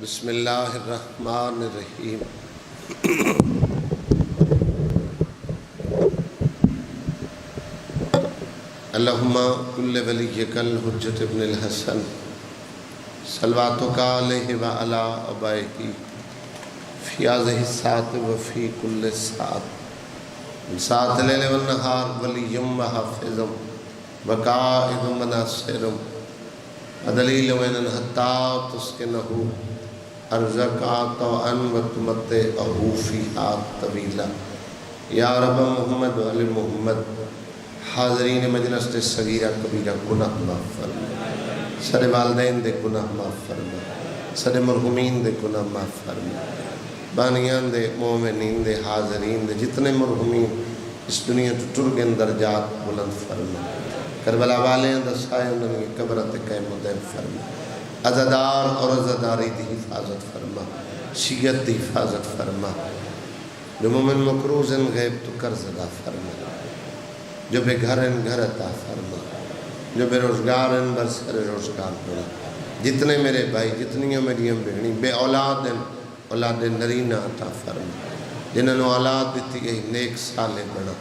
بسم اللہ الرحمن الرحیم۔ اللہم کل ولیک الحجۃ ابن الحسن صلواتک علیہ وعلی آبائہ فی ہذہ الساعۃ وفی کل ساعۃ ساعۃ اللیل والنہار ولی وحافظ وقائد وناصر ودلیل وعین حتی تسکنہ ارزق طوعا وتمتعہ فیہا طویلا۔ یا رب محمد و آل محمد، حاضرین مجلس دے صغیرہ کبیرہ گناہ معاف فرما، سارے والدین دے گناہ معاف فرما، سارے مرحومین دے گناہ معاف فرما، بانیان دے مومنین دے حاضرین دے جتنے مرحومین اس دنیا تو ٹر گئے درجات بلند فرما، کربلا والے دا سائے انہوں نے قبرت قائم و دائم فرما، عزادار اور عزاداری دی حفاظت فرما، شیعت دی حفاظت فرما، جو مومن مکروز ان غیب تو قرض ادا فرما، جو بے گھر ان گھر عطا فرما، جو بے روزگار ان برسر روزگار بنا، جتنے میرے بھائی جتنی میری بہنی بے اولاد ان اولاد نرینہ عطا فرما، جنہوں نے اولاد دیتی گئی نیک سالے بنا،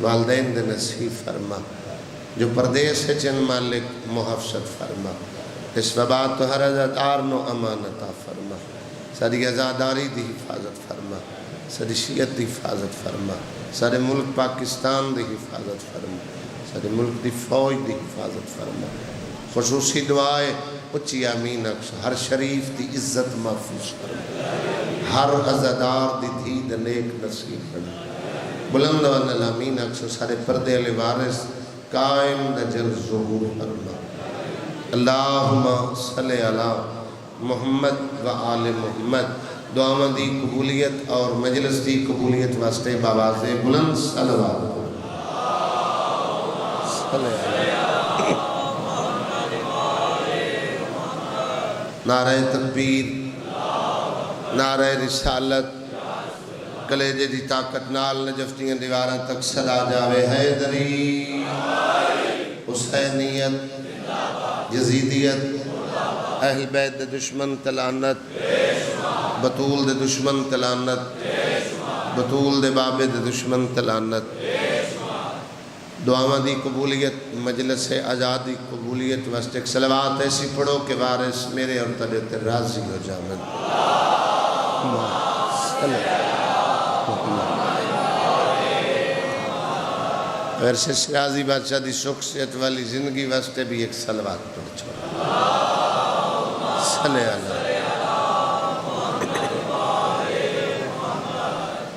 والدین دے نصیب فرما، جو پردیس ہے چن مالک محفظت فرما، اس وبات تو ہر عزادار نو امانتہ فرما، ساری عزاداری دی حفاظت فرما، ساری شیعت دی حفاظت فرما، سارے ملک پاکستان دی حفاظت فرما، سارے ملک دی فوج دی حفاظت فرما، خصوصی دعائے اچھی آمین اکس، ہر شریف دی عزت محفوظ فرما، ہر عزادار دی دھی نیک نصیب فرما، بلند و آمین اکس، سارے پردے علی وارث قائم نجل ظہور فرما۔ اللہم صلی علی محمد و آل محمد۔ دعا دی قبولیت اور مجلس دی قبولیت واسطے باواز بلند صلوات صلی علی نعرہ تکبیر، نعرہ رسالت، کلیجے دی طاقت نال نجفتیاں دیواراں تک صدا جاوے، حیدری، حسینیت، یزیدیت، اہل بیت دے دشمن تلانت، بطول دے دشمن تلانت، بطول دے بابے دے دشمن تلانت، دعاواں دی قبولیت، مجلس آزادی قبولیت واسطے ایک صلوات ایسی پڑھو کہ وارث میرے اور تجھے تے راضی ہو جامن۔ ورشہ شرازی بادشاہ دی شخصیت والی زندگی واسطے بھی ایک صلوات پڑھ چھوڑا۔ صلی اللہ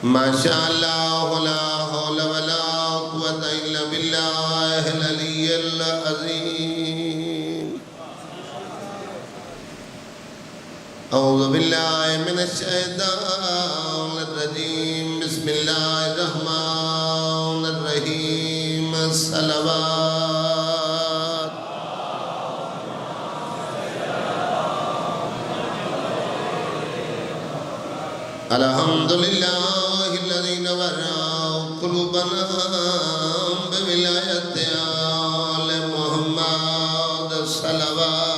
ماشاءاللہ لا حول ولا قوة الا باللہ العلی العظیم۔ اعوذ باللہ من الشیطان الرجیم، بسم اللہ الرحمن الرحیم، صلوات۔ الحمدللہ الذی نور قلوبنا بولایت آل محمد، صلوات۔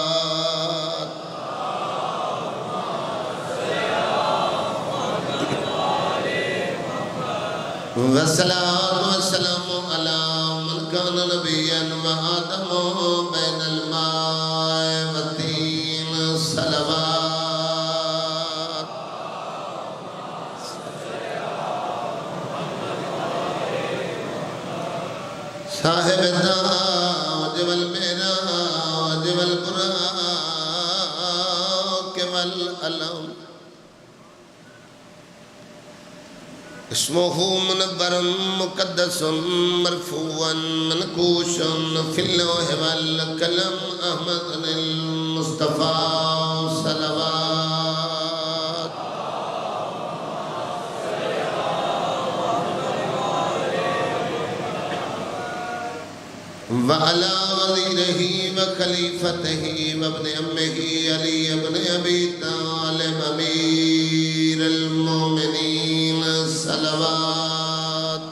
والصلاة والسلام علی من کان نبیا وآدم بین الماء والطین، صلوات۔ صاحب التاج والمعراج والبراق والعلم، اسمہ منور مقدس مرفوع منقوش فی اللوح والقلم، احمد المصطفیٰ، صلوات۔ وعلى وزيره وخليفته وابن أمه علي بن أبي طالب أمير المؤمنين، صلوات۔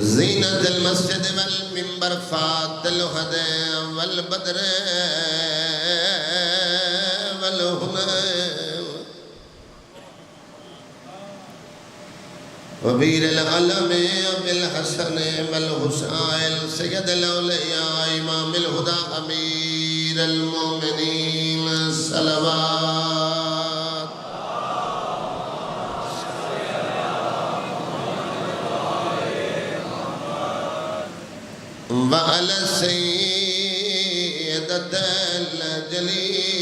زين زینت المسجد والمنبر فات الہد والبدر والہن وبیر العالم بالحسن والحسائل سید الاولیاء امام الہدا امیر المومنین صلوات وعلى السيدة الجليلة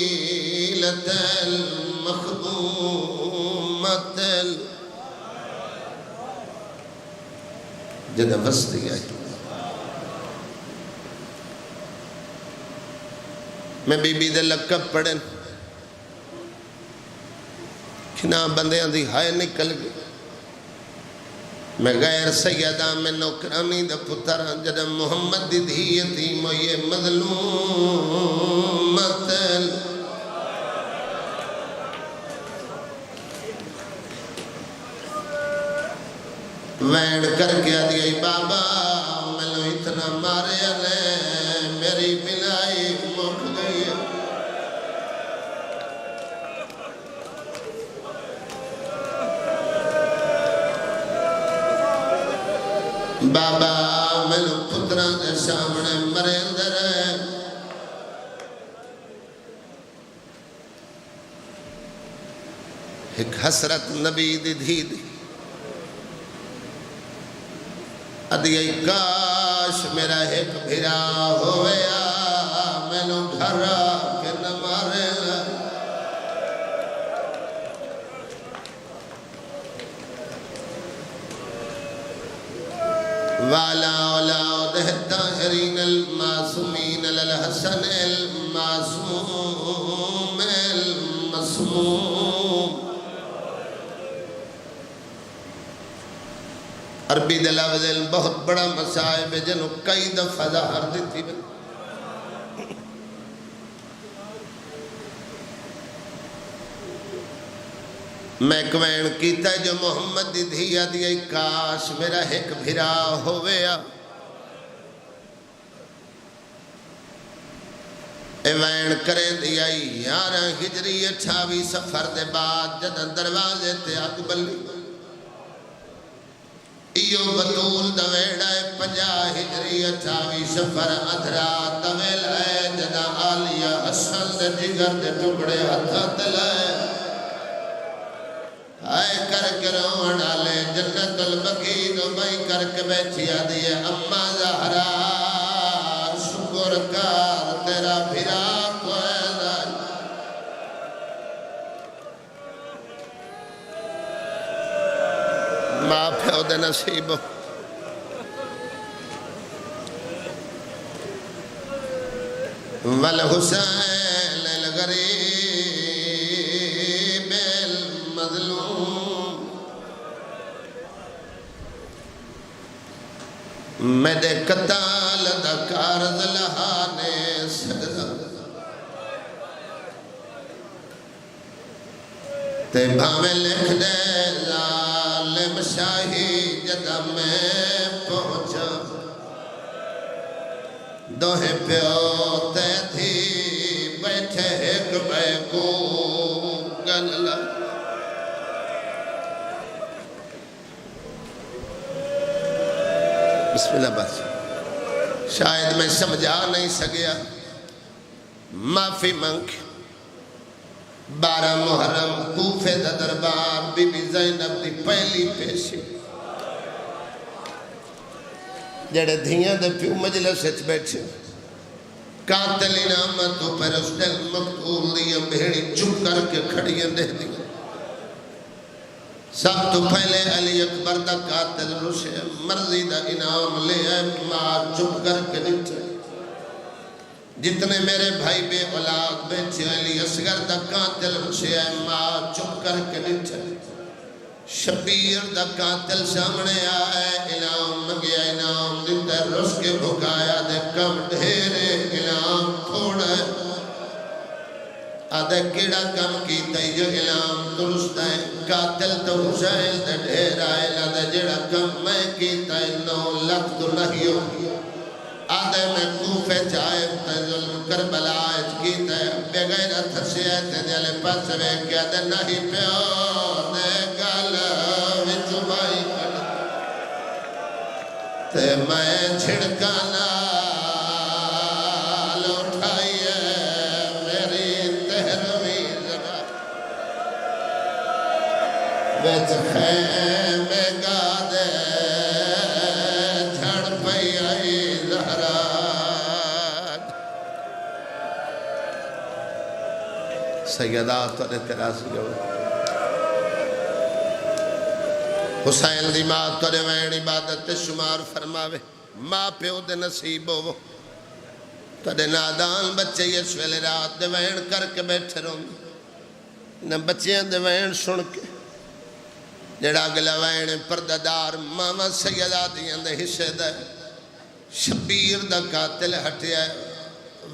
المخدومة جدہ وسطی آئی میں بی بی دے لقب پڑھن کھنا بندیاں دی ہائے نکل گئی میں غیر سیدہ میں نوکرانی دا پتر جدہ محمد دی دھی یتیم و یہ مظلومت وین کر کے آدھی بابا میں لو اتنا مارے نے میری بلائی مک گئی بابا میں لو پتران دے سامنے مرے اندر ایک حسرت نبی دی دھی دی ادھیائی کاش میرا ایک بھیرا ہویا میں نو گھر کے نہ مارے والا اولاد الطاہرین المعصومین للحسن المعصوم المسموم عربی دے لفظ بہت بڑا مسائب ہے جنہوں کئی دفعہ ظاہر دیتی ہے میں کوین کیتا ہے جو محمد دی دھیا دیا کاش میرا ایک بھرا ہویا ایوین کریں دیا 11 ہجری 28 سفر دے بعد جدن دروازے تے آگ بلی ایو بطول دویڑا 50 ہجری 28 سفر ادھرا دویل ہے جدا آلیا حسن دے جگر دے ٹکڑے ہتھا دلائے آئے کر کے روان آلے جنت البقی دو بائی کر کے بیٹھیا دیئے اما زہرا شکر کار تیرا بھرا کوئے دائی ماں پھیو دے نصیب والحسین الغریب المظلوم میں دے قتال دا کارز لہانے سجدہ تے بھاویں لکھ دے ظالم شاہی جدہ میں پہنچا دوہے پیو تے تھی بیٹھے ایک بے کو گللا بسم اللہ بس شاید میں سمجھا نہیں سکیا معافی مانگ 12 محرم کوفے دا دربار بی بی زینب دی پہلی پیشی جڑے دھیاں دے پیو مجلس اچھ بیٹھے قاتل انامتو پر اس دل مقتول دیا بھیڑی چپ کر کے کھڑیاں دے دیا سب تو پہلے علی اکبر دا قاتل رشے مرضی دا انعام لے آئے ماں چپ کر کے نیچے جتنے میرے بھائی بے اولاد بیٹھے علی اصغر دا قاتل رشے ماں چپ کر کے نیچے شبیر دا قاتل سامنے آئے انعام مگیا انعام دیتا رس کے بھکایا دے کم ڈھیرے انعام تھوڑا آدھے کیڑا کم کیتا جو اعلام درست ہے قاتل تو حسین دے ڈھیر آئے آدھے جڑا کم میں کیتا 9 لاکھ تو نہیں ہو آدھے میں کوفے چاہے ظلم کربلا کیتا ہے بغیرت حسیت جلے پاس وے کیا دے نہیں پیو دے گالا وچ بائی تے میں چھڑکانا ویچ خیمے گادے جھڑ پئی آئی زہرات سیدہ توڑے تراسی گو حسین دی ماں توڑے وین عبادت شمار فرماوے ماں پیو دے نصیب ہو توڑے نادان بچے یہ سویلے رات دے وین کر کے بیٹھے رہوں نہ بچیاں دے وین سن کے جڑا اگلا وین پرددار ماما سیدہ دیاں دے حصے دے شبیر دا قاتل ہٹیا ہے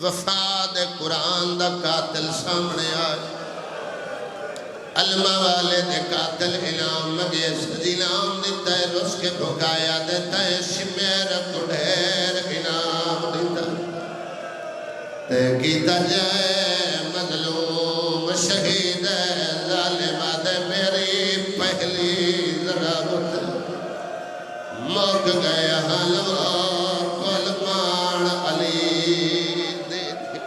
وفاد قرآن دا قاتل سامنے آئے علمہ والے دے قاتل انعام مگے سجیلام دیتا ہے رس کے بھگایا دیتا ہے شمیر کڑھیر انعام دیتا تے کیتا جائے مظلوم شہید ظالمہ دے میری پہلی ضرابت موک گیا حلوار قلبان علی دے دے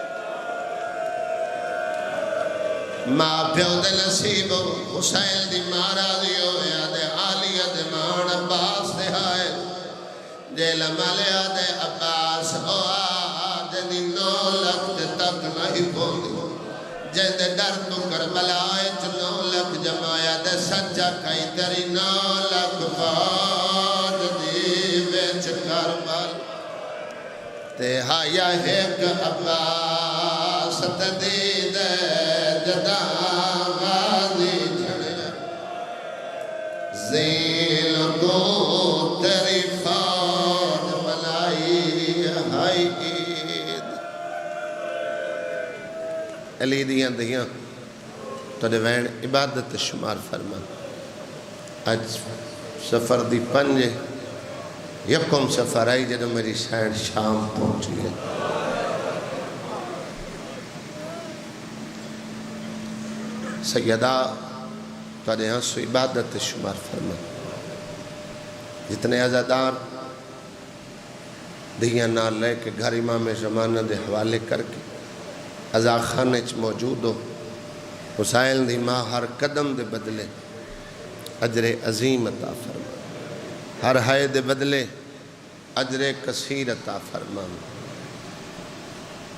ماں پیو دے نصیب حسین دی مارا دیو یاد عالیہ دے مان عباس دے ہائے جیل مالیا دے عباس او آج دی 9 لاکھ تک نہیں پوندی جیدے ڈر تو کربلا اچ 9 لاکھ جمایا دے سچا کئی تری 9 لاکھ فوج دی ویچ کربل تے ہایا ایک عباس تدید جدا غازی جھڑیا زین کو تیری فوج ملائی ہائی عید علی دیاں دیاں تو وین عبادت شمار فرما اج سفر دی 5 یکم سفر آئی جدو میری سین شام پہنچی ہے سیدہ تو یہاں سو عبادت شمار فرما جتنے عزادار دیاں نہ لے کے گھر امام زمانہ دے حوالے کر کے عزا خانے چ موجود ہو حسین دی ماں ہر قدم دے بدلے اجر عظیم عطا فرما ہر ہائے دے بدلے اجر کثیر عطا فرما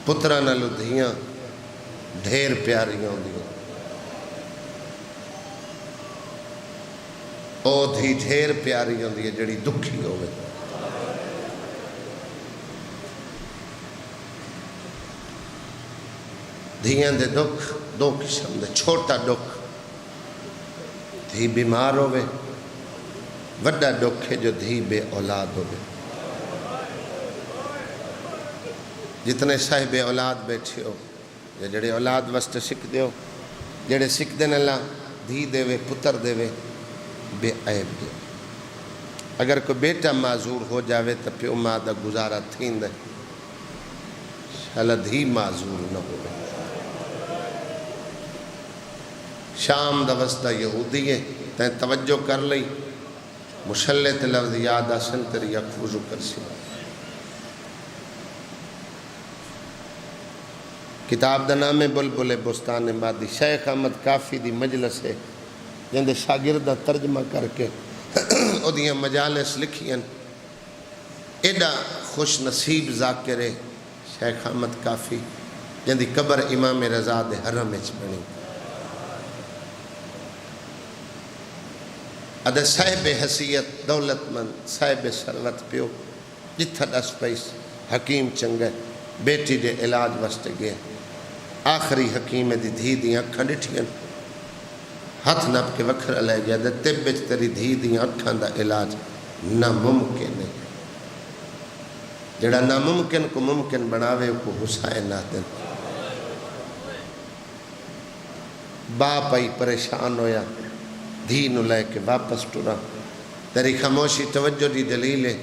پترہ نالو دھیاں ڈھیر پیاریاں دیاں او دھی ڈھیر پیاریاں دیاں جڑی دکھی ہوئے دھیاں دے دکھ 2 قسم دے چھوٹا دکھ دھی بیمار ہوئے وڈا دکھ ہے جو دھی بے اولاد ہوئے جتنے صاحب اولاد بیٹھے ہو یا جڑے اولاد وسط سکھ دے ہو جڑے سکھ دے اللہ دھی دے وے پتر دے وے بے عیب دے اگر کوئی بیٹا معذور ہو جاوے تو پیو ماں دا گزارا تھین دے شالا دھی معذور نہ ہوئے شام دا وسطہ یہودی ہے تین توجہ کر لئی مشلت لفظ یاد آسن تری اکفوزو کر سی کتاب دا نام بلبل بستان مادی شیخ احمد کافی دی مجلس ہے جندے شاگردہ ترجمہ کر کے او دیاں مجالس لکھیں ایڈا خوش نصیب ذاکرے شیخ احمد کافی جندی قبر امام رضا دے حرم اچ بنی ادھے صاحب حیثیت دولت مند صاحب ثروت پیو جتھا دس پیس حکیم چنگے بیٹی دے علاج واسطے گئے آخری حکیم دی دھی دیاں اکھاں ڈٹھیاں ہاتھ نپ کے وکھر لے گیا دے طبچ تیری دھی دیاں اکھاں دا علاج ناممکن ہے جڑا ناممکن کو ممکن بناوے کو حسین نہ دن باپ آئی پریشان ہویا دھی نو لے کے واپس ٹرا تیری خاموشی توجہ دی دلیل ہے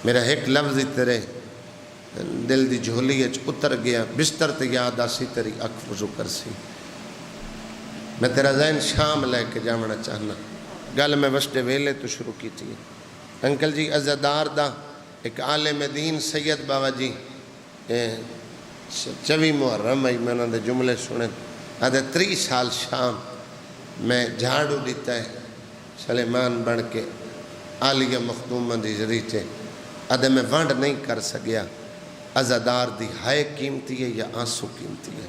میرا ایک لفظ تیرے دل دی جھولی اتر گیا بستر تے یاد آسی تیری اکھ وضو کر سی میں تیرا ذہن شام لے کے جامنا چاہنا گل میں وسٹے ویلے تو شروع کی تھی انکل جی عزادار دا ایک عالم دین سید بابا جی 24 محرم آئی میں انہوں نے جملے سنے آدھے 30 سال شام میں جھاڑو دیتا ہے سلیمان بن کے عالیہ مخدومہ دی ذریعے آدھے میں ونڈ نہیں کر سکیا عزادار دی ہائے قیمتی ہے یا آنسو قیمتی ہے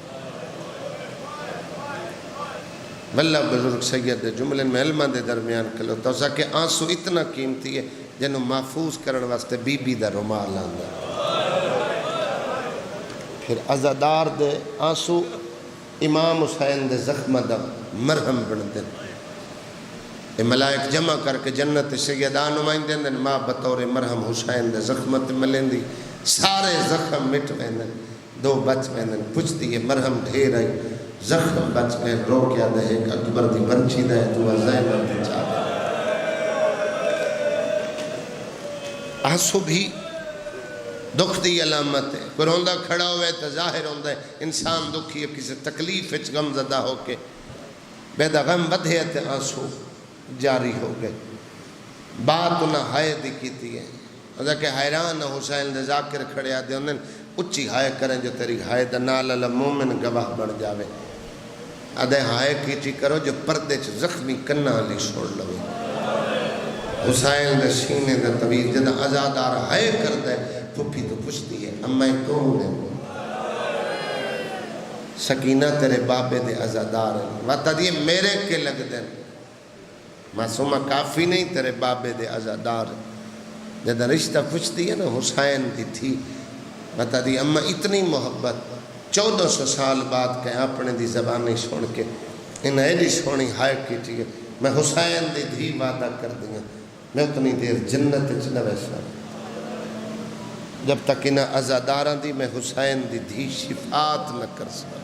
واللہ بزرگ سید دے جملے میں علمہ دے درمیان کلو تو سا کہ آنسو اتنا قیمتی ہے جنہوں محفوظ کرن واسطے بی بی دا رومال آندہ پھر عزادار دے آنسو امام حسین دے زخمہ دا مرہم بن دے یہ ملائک جمع کر کے جنت سیدان نمائندے دن ماں بطور مرہم حسین دے زخمت ملیں دی سارے زخم مٹ ویندن 2 بچ ویندن پوچھ دی یہ مرہم ڈھیر آئی زخم بچ گئے رو کیا دے ایک اکبر دی برچی دے تو عزائم دی چاہ دے آنسو بھی دکھ دی علامت ہے کوئی روندہ کھڑا ہوئے تو ظاہر ہوندہ ہے انسان دکھی ہے کسی تکلیف اچھ غم زدہ ہو کے بیدہ غم بدھے تے آنسو جاری ہو گئے بات انہا ہائے دی کیتی ہے اذا کہ حیران حسین دے ذاکر کھڑے آدھے انہیں اچھی ہائے کریں جو تیری ہائے دا نال اللہ مومن گواہ بڑھ جاوے آدھے ہائے کیتی کرو جو پردے چھ زخمی کنہ علی چھوڑ لوے حسین دے سینے دے طویل جدہ عزادار ہائے کر دے پھپی تو پوچھتی ہے اماں کون ہے سکینہ تیرے بابے دے عزادار ہیں وقت دیئے میرے کے لگ دیں معصومہ کافی نہیں تیرے بابے دے عزادار ہیں جدہ رشتہ پوچھتی ہے نا حسین دی تھی بتا دی اماں اتنی محبت 1400 سال بعد کہ اپنے دی زبانی سن کے انہیں ایڈی سونی ہائے کی تھی میں حسین دی دھی وعدہ کر دیا میں اتنی دیر جنت چنہ ویسا جب تک انہیں عزاداران دی میں حسین دی دھی شفاعت نہ کر سکا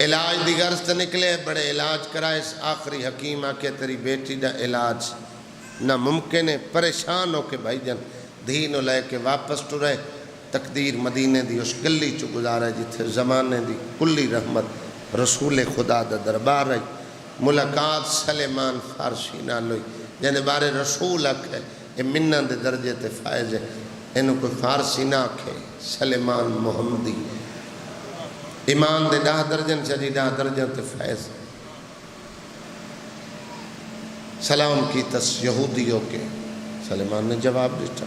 علاج دی غرض تے نکلے بڑے علاج کرائے اس آخری حکیم آکے تیری بیٹی دا علاج نہ ممکن ہے پریشان ہو کے بھائی جن دھینو لے کے واپس ٹرے تقدیر مدینے دی اس گلی چو گزارے جتھے زمانے دی کلی رحمت رسول خدا دا دربار ہے ملاقات سلیمان فارسی نہ لوئی جنہیں بارے رسول اکھے یہ منہ دے درجے تے فائز ہے انہوں کوئی فارسی نہ اکھے سلیمان محمدی ایمان دے 10 درجن چلی 10 درجن تے فائز سلام کی تس یہودیوں کے سلیمان نے جواب دیتا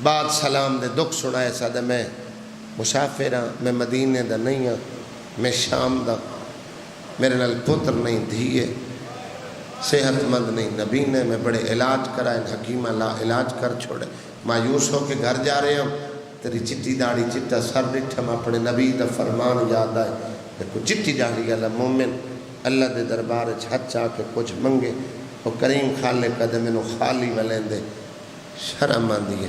بعد سلام دے دکھ سنائے سادہ میں مسافر ہاں میں مدینے دا نہیں ہاں میں شام دا میرے نال پتر نہیں دھیے صحت مند نہیں نبی نے میں بڑے علاج کرائے حکیمہ لا علاج کر چھوڑے مایوس ہو کے گھر جا رہے ہوں تیری چٹی داڑھی چٹا سر ڈٹھم اپنے نبی دا فرمان یاد آئے دیکھو چٹی داڑھی اللہ مومن اللہ دے دربار ہتھ چاہ کے کچھ منگے وہ کریم خالے قدم انہوں خالی والیں دے شرم آن دیئے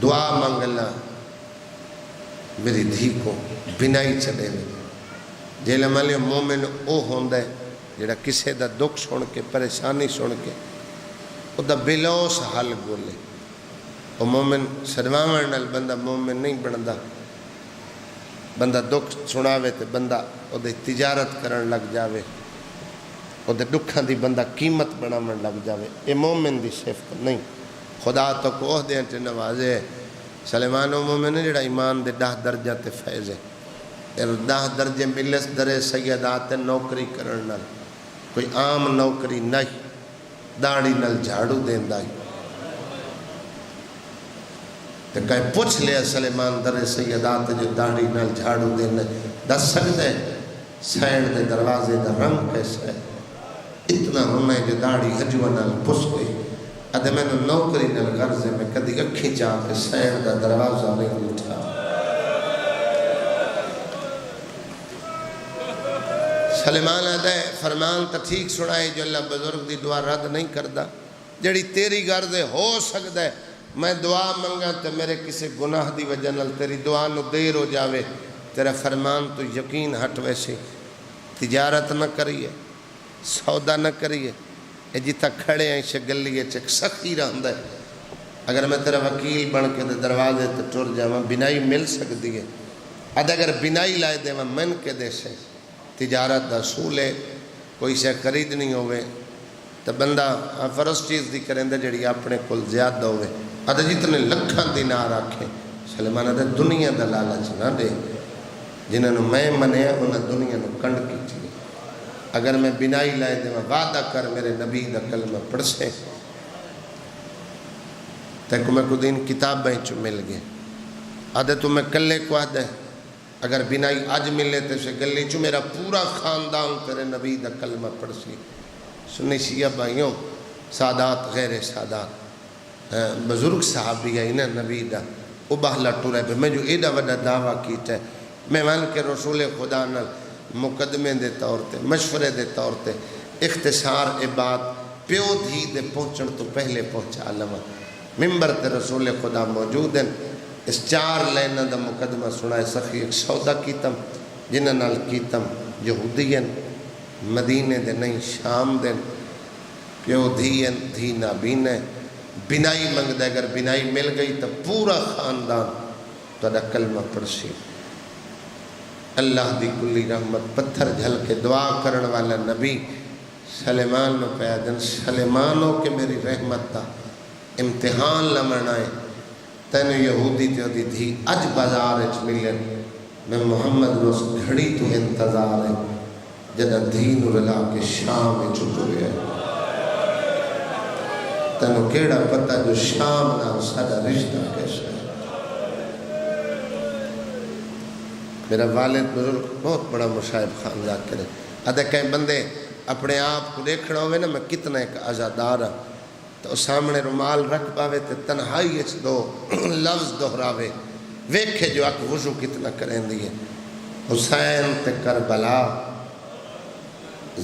دعا مانگ اللہ میری دھی کو بنائی چلے میں جیلے مالی مومن او ہوندہ ہے جیڑا کسے دا دکھ سن کے پریشانی سن کے او دا بلوس حل گولے او مومن سدوامان نال بندہ مومن نہیں بندہ بندہ دکھ سناوے تے بندہ او دے تجارت کرن لگ جاوے او دے دکھاں دی بندہ قیمت بنامن لگ جاوے اے مومن دی صفت نہیں خدا تو کو عہدے انتے نوازے سلیمان و مومن ہے جڑا ایمان دے 10 درجہ تے فیض ہے 10 درجے ملس درے سیدات نوکری کرن نال کوئی عام نوکری نہیں داڑھی نال جھاڑو دین دائی تے کہیں پوچھ لیا سلیمان درے سیدات جو داڑھی نال جھاڑو دین دس سکتے سینڈ دے دروازے دا رنگ کیسا ہے اتنا ہونا ہے جو داڑھی حجوہ نال پوچھ گئی ادھے میں نے نوکری نال غرضے میں کدی اکھی چاہ کے سینڈ دا دروازہ نہیں اٹھا سلیمان آدھے فرمان تا ٹھیک سنائے جو اللہ بزرگ دی دعا رد نہیں کردہ جڑی تیری غرضے ہو سکتا ہے میں دعا منگا تو میرے کسی گناہ دی وجہ نال تیری دعا نو دیر ہو جاوے تیرا فرمان تو یقین ہٹ ویسے تجارت نہ کریے سودا نہ کریے اے جتھا کھڑے ہیں اسے گلیے چک سخی رہندا ہے اگر میں تیرا وکیل بن کے دروازے تے ٹر جاواں بنائی مل سکتی ہے اگر بنائی لائے دے من کے دے سے تجارت دا اصول ہے کوئی شے خریدنی ہوئے تو بندہ فرض چیز دی کریں دے جڑی اپنے کل زیادہ ہوئے جتنے لکھاں دینار آکھیں سلیمان دے دنیا دا لالچ نہ دے جنہوں میں منیا انہیں دنیا نو کنڈ کی چیئے اگر میں بنائی لائے دے وعدہ کر میرے نبی دا کلمہ پڑھ سے تیکو میں کو دین کتابیں چو مل گئے آدھے تو میں کلے کو آدھے اگر بنائی آج ملے تے سے گلی چو میرا پورا خاندان تیرے نبی دا کلمہ پڑھ سی سنی شیعہ بھائیوں سادات غیر سادات بزرگ صحابی ہے انہیں نبی دا او بہلا ٹورے پہ میں جو ایڈا وڈا دعویٰ کیتا ہے میں مان کے رسول خدا نال مقدمے دے طور تے مشورے دے طور تے اختصار بات پیو دھی دے پہنچن تو پہلے پہنچا لما ممبر تے رسول خدا موجود ہیں اس 4 لینہ دا مقدمہ سنائے سخی ایک سودا کیتم جنہ نال کیتم یہودی ہیں مدینے دے نہیں شام دے پیو دھی ہیں دھی نابین ہے بنائی منگ دے اگر بنائی مل گئی تو پورا خاندان تو دا کلمہ پڑھسی اللہ دی کلی رحمت پتھر جھل کے دعا کرن والا نبی سلیمان نو پیادن سلیمانو کہ میری رحمت تا امتحان لمنائے تینو یہودی تیو دی دھی اج بازار اچ ملن میں محمد روز گھڑی تو انتظار ہے جدہ دھی نو رلا کے شام اچ اترے تینو کیڑا پتہ جو شام نہ ساڑا رشتہ کیسا ہے میرا والد بزرگ بہت بڑا مشاہب خاندان کرے ادھے کہیں بندے اپنے آپ کو دیکھنا ہوئے نا میں کتنا ایک عزادار ہوں تو سامنے رومال رکھ پاوے تو تنہائی اچ دو لفظ دہراوے ویکھے جو آکھ وضو کتنا کریں دیئے حسین تے کربلا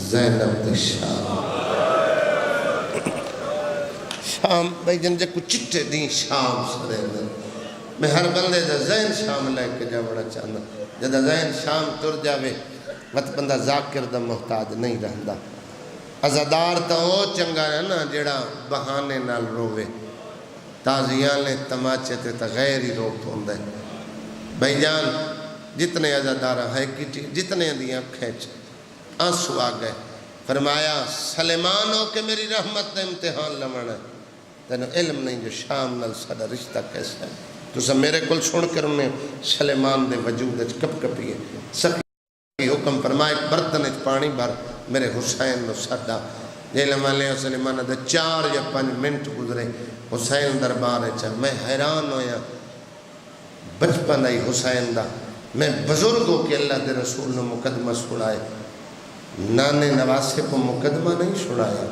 زینب تے شام شام بھائی جن جے کو چٹے دیں شام سرے دیں میں ہر بندے دا زین شام لے کے جا بڑا چاہنا جدہ زین شام تر جاوے وقت بندہ ذاکر دا محتاج نہیں رہندا عزادار تا او چنگا ہے نا جڑا بہانے نال رووے تازیاں لے تماچے تے تا غیر ہی روپ ہوندے بھائی جان جتنے عزادار ہے کی جتنے دیاں کھینچ آنسو آگئے فرمایا سلیمانو کہ میری رحمت نے امتحان لمن ہے تینو علم نہیں جو شام نال ساڑا رشتہ کیسا ہے تو سب میرے کل چھوڑ کر انہیں سلیمان دے وجود اچ کپ کپیے سخی حکم فرمائے برتن اچ پانی بھر میرے حسین نو ساڑا جیلم علیہ سلیمان دے 4 یا 5 منٹ گزرے حسین دربار اچھا میں حیران ہویا بچپن آئی حسین دا میں بزرگوں کے اللہ دے رسول نے مقدمہ سنائے نانے نواسے کو مقدمہ نہیں سنایا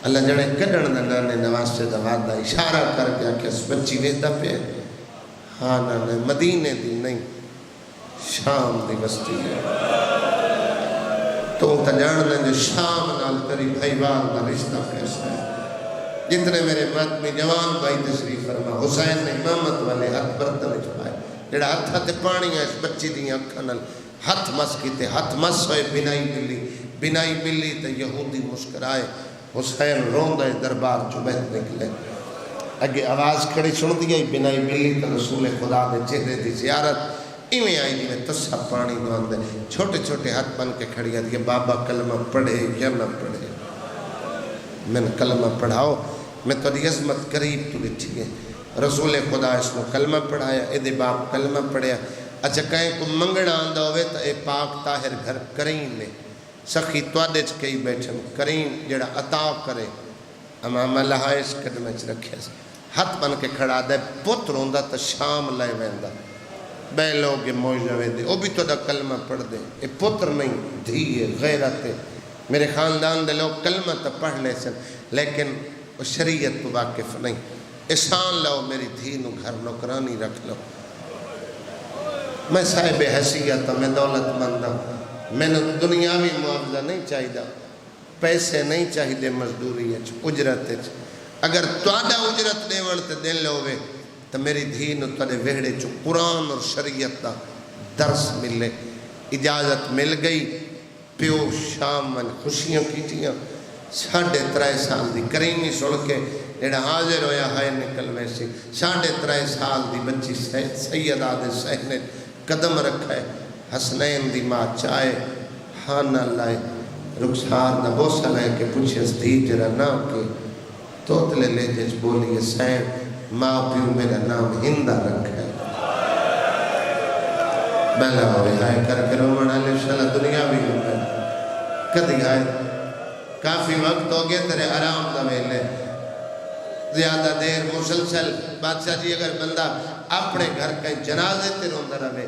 اللہ جڑے کڈن دا نانے نواسے دا وعدہ اشارہ کر کے کہ اس بچی ویدہ پہ ہاں نانے مدینے دی نہیں شام دی بستی ہے تو تا جاننے جو شام نال تری بھائیوان دا رشتہ کیسا ہے جتنے میرے ماتمی جوان بھائی تشریف فرما حسین نے امامت والے ہاتھ برتن چھپائے جڑا ہاتھ تے پانی ہے اس بچی دی اکھاں نال ہاتھ مس کیتے ہاتھ مس ہوئے بنائی ملی تے یہودی مسکرائے حسین روندہ دربار چو بہت نکلے اگے آواز کھڑی سن دیا بنائی ملی تے رسول خدا دے چہرے دی زیارت ایویں آئی جی میں تسا پانی دوان دے چھوٹے چھوٹے ہاتھ بن کے کھڑی آدھی بابا کلمہ پڑھے یا نہ پڑھے میں نے کلمہ پڑھاؤ میں تو عظمت قریب تو لٹھی ہے رسول خدا اس نے کلمہ پڑھایا اے باپ کلمہ پڑھیا اچھا کہیں کو منگڑا آندہ ہوئے تو اے پاک طاہر گھر کریم میں سخی توادے چ کئی بیٹھن کریم جڑا عطا کرے امام اللہ اس قدمے چ رکھے ہاتھ بن کے کھڑا دے پتر ہوندہ تو شام لائے ویندہ بے لوگ موجوے دے وہ بھی تو دا کلمہ پڑھ دے اے پتر نہیں دھیے غیرت میرے خاندان دے لوگ کلمہ تو پڑھ لے سن لیکن وہ شریعت تو واقف نہیں احسان لو میری دھی نو گھر نوکرانی رکھ لو میں صاحب حیثیت میں دولت مندہ میں نے دنیاوی معاوضہ نہیں چاہیدہ پیسے نہیں چاہیدے مزدوری اجرت اگر توڑا اجرت دے ورتے دن لوگے تو میری دھی نو توڑے وہڑے چو قرآن اور شریعت دا درس ملے. اجازت مل گئی. پیو شام من خوشیاں کیتیاں. 3.5 سال دی کریمی سن کے جڑا حاضر ہویا ہے نکل ویسی. 3.5 سال دی بچی سیدہ دے صحنے قدم رکھا ہے. حسنین دی ماں چائے ہانا لائے رخسار نہ بوسا لائے کہ پوچھے استی جرا نام کے توتلے لے جس بولی سین ماں پیو میرا نام ہندہ رکھا ہے. بہلا ہوئے آئے کر کے رومن علیہ شلہ دنیا بھی ہوئے کدی آئے کافی وقت ہو گیا تیرے آرام دا ویلے زیادہ دیر مسلسل. بادشاہ جی اگر بندہ اپنے گھر کہیں جنازے تے روندہ رہے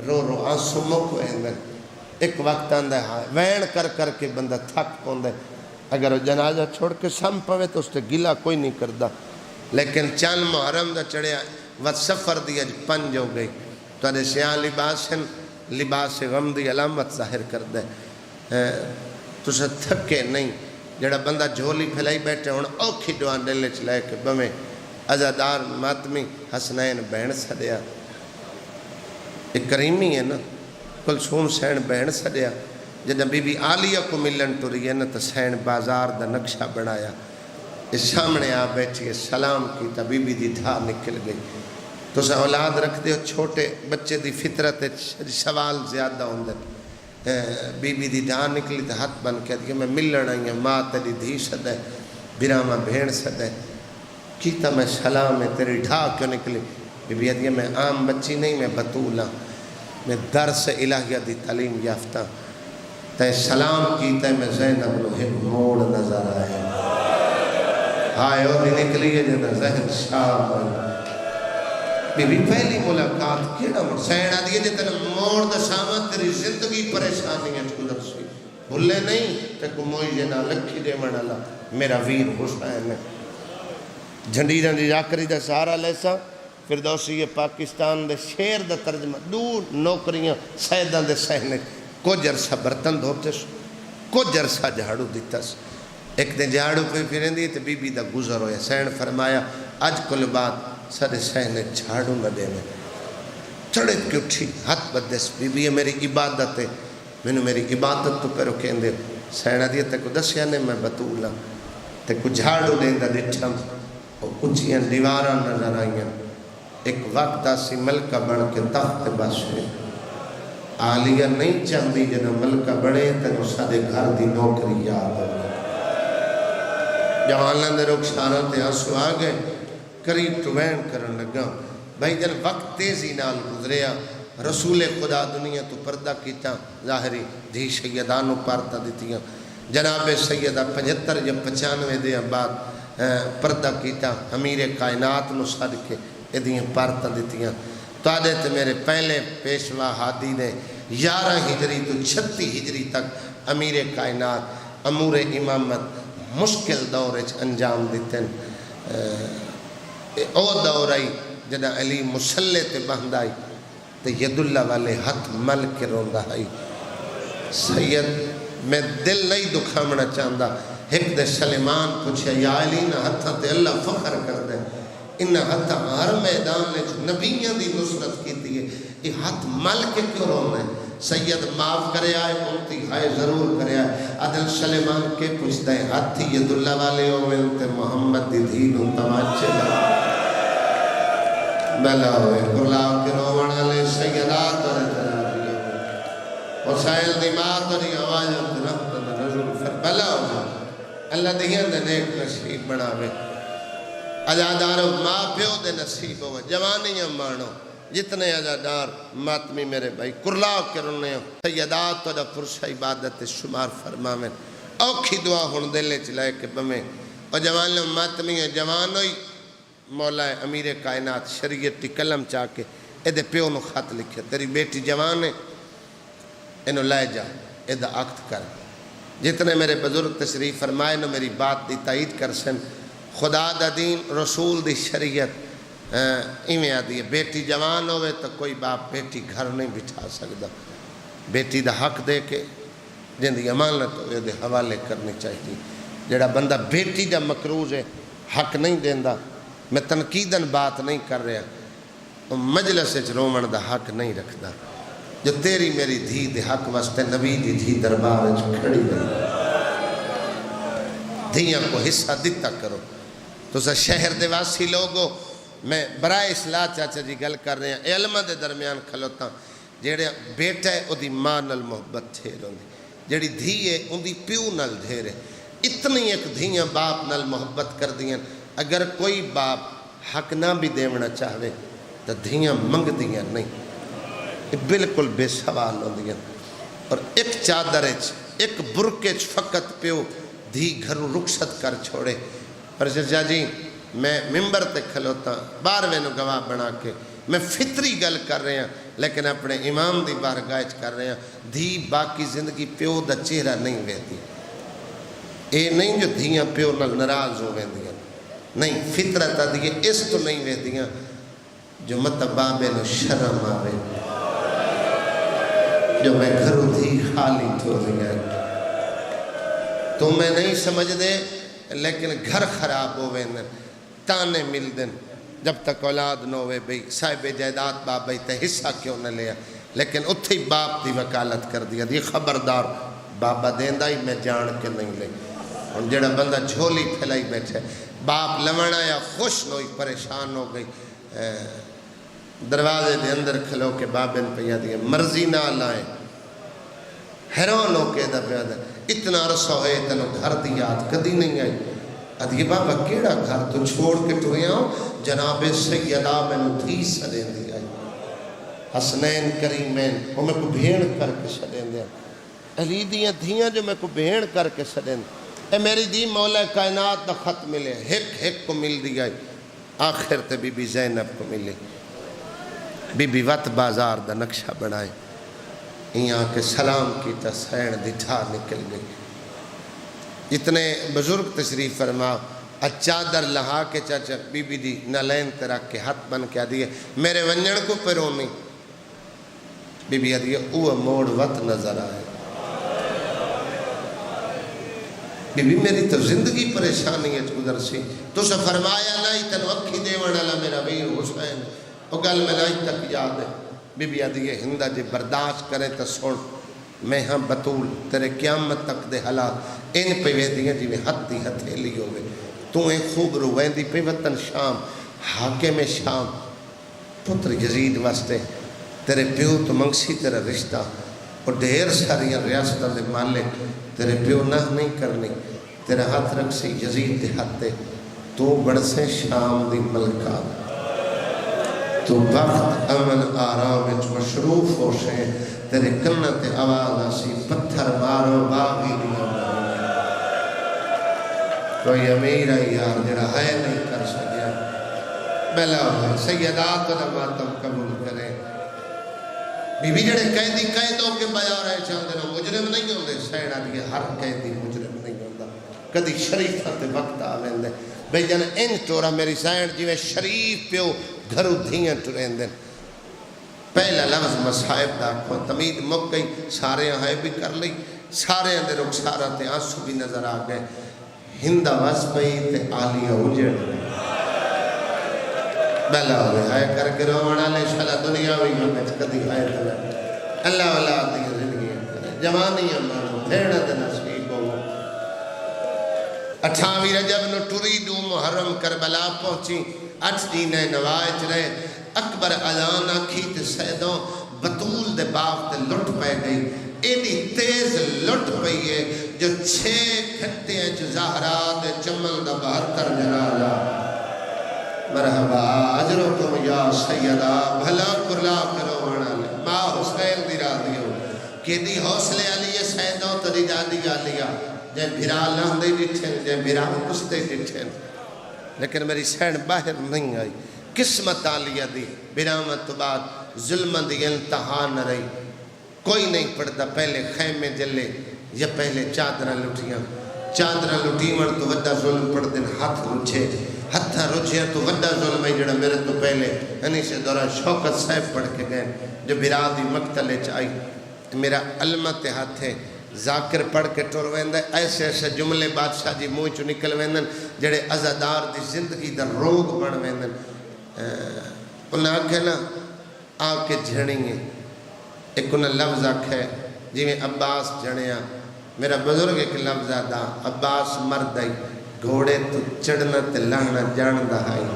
رو رو آنسو مک ہوئے ایک وقت آندہ ہے وین کر کر کے بندہ تھک پوندے. اگر وہ جنازہ چھوڑ کے سم پوے تو اس تے گلہ کوئی نہیں کردہ. لیکن چند محرم دا چڑھیا و سفر دی اج 5 ہو گئی تو انہیں سیاہ لباس غم دی علامت ظاہر کر دے. تو سے تھکے نہیں. جڑا بندہ جھولی پھیلائی بیٹھے ہون اوکھی دوان ڈلے چلائے کہ بمیں عزادار ماتمی حسنین بہن سدیا. ایک کریمی ہے نا کلثوم سین بہن سدیا. جب بی بی عالیہ کو ملن ٹری ہے نا تو سین بازار دا نقشہ بنایا. اس سامنے آ بیٹھی سلام کی تا بی بی دی دھا نکل گئی. تو سے اولاد رکھ دے چھوٹے بچے دی فطرت سوال زیادہ ہوندے. بی بی دی دھا نکلی تو ہاتھ بن کے کہ میں ملن آئی ہوں ماں تیری دھی سدے برامہ بھین سدے کیتا میں سلام ہے تیری ڈھا کیوں نکلی. بی بی آدھی میں عام بچی نہیں میں بطولہ میں درس الہیہ دی تعلیم یافتہ. تے سلام کیتا ہے میں زینب لو ایک موڑ نظر آئے ہائے اور بھی نکلی ہے جنہ ذہن شام ہے. بی بی پہلی ملاقات کیڑا سین آدھی ہے جتنا موڑ دا سامت تیری زندگی پریشانی ہے گزر سی بھلے نہیں تے کو موئی جنا لکھی دے من اللہ میرا ویر حسین ہے. جھنڈیران دی جاکری دا سہارا لیسا فردوسی پاکستان دے شیر دا ترجمہ دور نوکریاں سیدان دے سہنے کچھ عرصہ برتن دھوتے سو کچھ عرصہ جھاڑو دیتا سو. ایک دن جھاڑو پہ پھریں دی تو بی بی دا گزر ہویا. سین فرمایا آج کل بعد سارے سہنے جھاڑو نہ دے میں چڑھے کی اٹھی ہاتھ بدس بی بی میری عبادت ہے میں نے میری عبادت تو پیرو کہیں دے. سینہ دیا تے کو دسیا نے میں بطولہ تے کو جھاڑو دیں دا دٹھم اور کچھیاں دیواران نظر آئیں. ایک وقت آسی ملکہ بڑھ کے تخت باشے عالیہ نہیں چاہتی جنہوں ملکہ بڑھے تے سادے گھر دی نوکری یاد ہو. جوانان دے روک شارہ تے آنسو آگئے قریب تو وین کرن لگا. بھائی جن وقت تیزی نال گزریا رسول خدا دنیا تو پردہ کیتا ظاہری دھی سیدانوں پارتا دیتیاں. جناب سیدہ 75 یا 95 دے بعد پردہ کیتا امیر کائنات نو صدقے ادھیاں پارتا دیتیاں. تو آدھے تے میرے پہلے پیشوا ہادی نے 11 ہجری تو 36 ہجری تک امیر کائنات امور امامت مشکل دور انجام دیتے. او دور آئی جدہ علی مسلح تے بہند آئی تے ید اللہ والے ہاتھ مل کے روندہ آئی. سید میں دل نہیں دکھامنا چاہندہ ایک دے سلیمان پوچھا یا علی نہ ہتھا تے اللہ فخر کر دے انہا ہتھا ہر میدان نے نبیوں دی نصرت کی دیئے یہ ہاتھ مل کے کیوں روندہ ہے. سید معاف کرے آئے امتی ہائے ضرور کرے آئے. عدل سلیمان کے پوچھتا ہے ہاتھی ید اللہ والے ہو ملتے محمد دی دین تماچے لگا بلا ہوئے قرلاو کے روان علیہ سیدات اور اتنابیہ حسین دی مات اور آواز رحمت رجل فر بلا ہوئے. اللہ دیہن دے نیک نصیب بناوے عزادارو ماں پیو دے نصیب ہوئے جوانیاں مانو جتنے عزادار ماتمی میرے بھائی قرلاو کے رنے ہو سیدات اور پرشہ عبادت شمار فرمامن. اوکھی دعا ہون دلے چلائے کہ بمیں اور جوانیاں ماتمی جوان ہوئی مولا امیر کائنات شریعت تی کلم چاہ کے ایدے پیو نو خط لکھے تیری بیٹی جوان ہے انہوں لائے جا ایدہ عقد کر. جتنے میرے بزرگ تشریف فرمائے نو میری بات دی تائید کر سن. خدا دا دین رسول دی شریعت ایمیں آدھی ہے بیٹی جوان ہوئے تو کوئی باپ بیٹی گھر نہیں بٹھا سکتا. بیٹی دا حق دے کے جن دی امانت ہوئے دے حوالے کرنی چاہیے. جڑا بندہ بیٹی دا مکروز ہے حق نہیں دیندہ میں تنقیدن بات نہیں کر رہا مجلس رومن دا حق نہیں رکھدا. جو تیری میری دھی دے حق واسطے نبی دی دھی دربار کھڑی ہے. دھیاں کو حصہ دیتا کرو. تو سا شہر دے واسی لوگو میں برائے اصلاح چاچا جی گل کر رہے ہیں. علماء دے درمیان کھلوتا جیڑے بیٹا ہے او دی ماں نال محبت ڈھیر ہوندی, جیڑی دھی ہے ان دی پیو نال ڈھیر ہے. اتنی ایک دھیاں باپ نال محبت کر دیاں. اگر کوئی باپ حق نہ بھی دیونا چاہوے تو دھیاں منگ دیاں نہیں, بالکل بے سوال ہوندیاں. اور ایک چادر ایک برکے فقط پیو دھی گھروں رخصت کر چھوڑے. پر چچا جی میں ممبر تے کھلوتا 12ویں نو گواہ بنا کے میں فطری گل کر رہے ہیں, لیکن اپنے امام دی بارگاہ کر رہے ہیں. دھی باقی زندگی پیو دا چہرہ نہیں ویندی. اے نہیں جو دھیاں پیو نال ناراض ہو ویندیاں, نہیں, فطرت آدھی اس تو نہیں ویندیاں جو مطلب بابے نو شرم آوے, جو میں گھروں تھی خالی تو دیا. تو میں نہیں سمجھ دے لیکن گھر خراب ہوئے دن, تانے مل دن, جب تک اولاد نہ ہوئے بھئی صاحب جائیداد بابا تے حصہ کیوں نہ لیا, لیکن اتھے ہی باپ دی وکالت کر دیا دی خبردار بابا دیندہ ہی میں جان کے نہیں لے. اور جڑا بندہ جھولی پھیلائی بیٹھے, باپ لمنا یا خوش نوئی پریشان ہو گئی, دروازے دے اندر کھلو کے بابن پہ یادی مرضی نہ لائیں, حیران ہو کے دا پیادہ اتنا عرصہ ہوئے تنو گھر دی یاد کدی نہیں آئی. ادھی بابا کیڑا گھر تو چھوڑ کے ٹوئے آؤں, جناب سیدہ میں نو دھی سدین دی آئی, حسنین کریمین وہ میں کو بھیڑ کر کے سدین دیا. علی دیاں دھیاں جو میں کو بھیڑ کر کے سدین, اے میری دی مولا کائنات دا خط ملے, ہک کو مل دی آئی. آخر تے بی بی زینب کو ملے, بی بی وط بازار دا نقشہ بنائے, یہاں کے سلام کی تا سین دی ٹھا نکل گئی. اتنے بزرگ تشریف فرما, چادر لہا کے چاچا بی بی دی نالین ترہ کے ہاتھ بن کے دیئے میرے ونجن کو پرونی. بی بی دیئے اوہ موڑ وقت نظر آئے. بی بی میری تو زندگی پریشانی ہے گزر سی, تو سے فرمایا نہیں تنو اکھی دیوان اللہ میرا ویر حسین, وہ گل میں نہیں تک یاد ہے. بی بی دیئے ہندہ جی برداشت کریں تو سن, میں ہاں بطول تیرے قیامت تک دے حالات ان پہ ویدیاں جی میں حد دی ہتھیلی ہوئے. تو ایک خوب رویندی پہ وطن شام, حاکم شام, پتر یزید واسطے تیرے پیو تو منگسی تیرا رشتہ, اور ڈھیر ساریاں ریاستہ دے مالک تیرے پیو نہ نہیں کرنی, تیرا ہاتھ رکھ سی یزید دے ہاتھے, تو بڑھ سے شام دی ملکہ, تو وقت امن آرام وچ مشروف ہو سے, تیرے کنت آواز آسی پتھر مارو باغی دیا مارو. کوئی امیر ہے یار جڑا ہے نہیں کر سکیا, بلا ہوئے سیدات و ماتم قبول کرے. بی بی جڑے قیدی قیدوں کے بجا رہے چاہتے ہیں مجرم نہیں ہوندے, سیڑا دیئے ہر قیدی مجرم نہیں ہوندہ. کدی شریفت وقت آویں دے بھئی جن ان ٹورا میری سائن جی میں شریف پیو گھرو دھیاں ٹورین دیں. پہلا لفظ مصائب دا کو تمید مک گئی, سارے آئے بھی کر لی, سارے اندر رخسارہ تے آنسو بھی نظر آ گئے. ہندہ وس پئی تے آلیہ اجڑ بلا ہوئے آئے کر کے روانہ لے شالا دنیا ہوئی ہمیں کدی آئے دلے اللہ والا آتی ہے زندگی کرے جوانی امانو بھیڑ دے نصیب ہو. 28 رجب نو ٹوریدو محرم کربلا پہنچی, 8 دینے نوائج رہے. اکبر اذان آکھی تے سیدوں بطول دے باغ تے لٹ پہ گئی. ایڈی تیز لٹ پئی ہے جو 6 گھنٹے جو زہرا دے چمن دا 72 جنازہ. مرحبا اجرکم یا سیدہ, بھلا کرلا کرو وانا لے ماں حسین دی راضی ہو. کہ دی حوصلے علیہ سیدوں تو دی جادی آلیا, جے بھرا لہندے ڈٹھیں, جے بھرا کستے ڈٹھیں, لیکن میری سین باہر نہیں آئی. قسمت آلیہ دی برامت تو بعد ظلم دی انتہا نہ رہی. کوئی نہیں پڑھتا پہلے خیمے جلے یا پہلے چادرہ لٹھیاں. چادرہ لٹھیمن تو وڈا ظلم پڑھ دن ہاتھ رجھے, ہتھا رجھے تو وڈا ظلم ہے جڑا میرے تو پہلے انہی سے دورہ شوکت صاحب پڑھ کے گئے جو برادی مقتلے چائی. میرا علمت ہاتھ ہے ذاکر پڑھ کے ٹور ویندے, ایسے ایسے جملے بادشاہ جی موہ چو نکل ویندن جڑے عزادار دی زندگی دا روگ بڑھ ویندن. انہاں آکھے نا آکے جھڑیں گے ایک انہیں لفظ آکھے جی میں عباس جنیا میرا بزرگ ایک لفظ آدھا عباس مرد آئی گھوڑے تو چڑھنا تے لہنا جان دہائی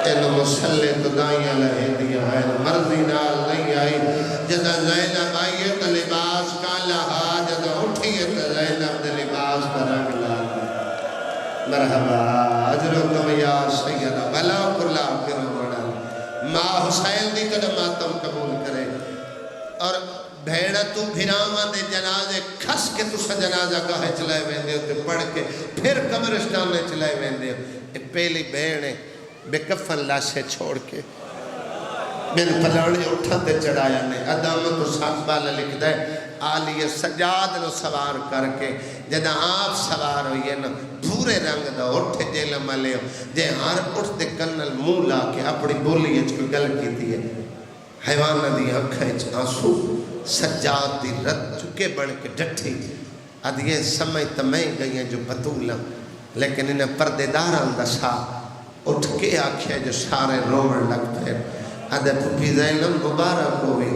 اینو مسلے تو دائیاں لہے دیا ہے مرضی نال نہیں آئی جدہ زینب آئیے تو لباس کا لہا جدہ اٹھئیے تو زینب دے لباس کا رنگ لانا مرحبا اجرکم یا سیدہ بھلا کرلا کرو بڑا ماں حسین دی کدہ ماتم قبول کرے اور بھیڑا تو بھیراما دے جنازے کھس کے تو سا جنازہ گاہے چلائے ویندے ہوتے پڑھ کے پھر قبرستان میں چلائے ویندے ہوتے پہلی بہنے بے کفن لاشے چھوڑ کے بن پلانے اٹھاتے چڑھایا نے ادامت و ساقبالا لکھ دے آلیہ سجاد نو سوار کر کے جدہ آپ سوار ہوئیے نا پورے رنگ دا اٹھے جیلہ ملے ہو جے ہر اٹھتے کنل موں لا کے اپنی بولی اچھ کو گل کی دیئے حیوانہ دی آنکھیں اچھ آنسو سجاد دی رد چکے بڑھ کے ڈٹھی ادھیے سمجھ تمہیں گئی ہیں جو بطولہ لیکن انہیں پردے داران دا شاہ اٹھ کے آکھے جو سارے رومن لگ پھر ادھے پھپی زینب مبارک ہوئی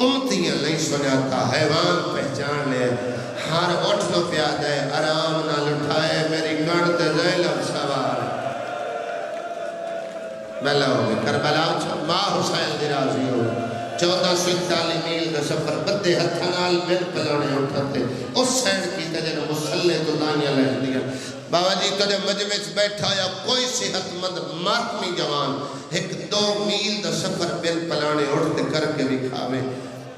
امتیاں نہیں سناتا حیوان پہچان لے ہر اٹھ لو پیادے آرام نہ لٹھائے میری گھڑتے زینب سوار بلا ہوگی کربلا ماں حسین دی راضی ہوگی 1441 میل کا سفر بدے ہتھنال بن پلانے اٹھاتے اس سینڈ کی تجن مسلح تو دانیاں لہ دیا بابا جی تجھے مجمع بیٹھا یا کوئی صحت مند مارکمی جوان 1-2 میل دا سفر بن پلانے اٹھتے کر کے بھی کھاوے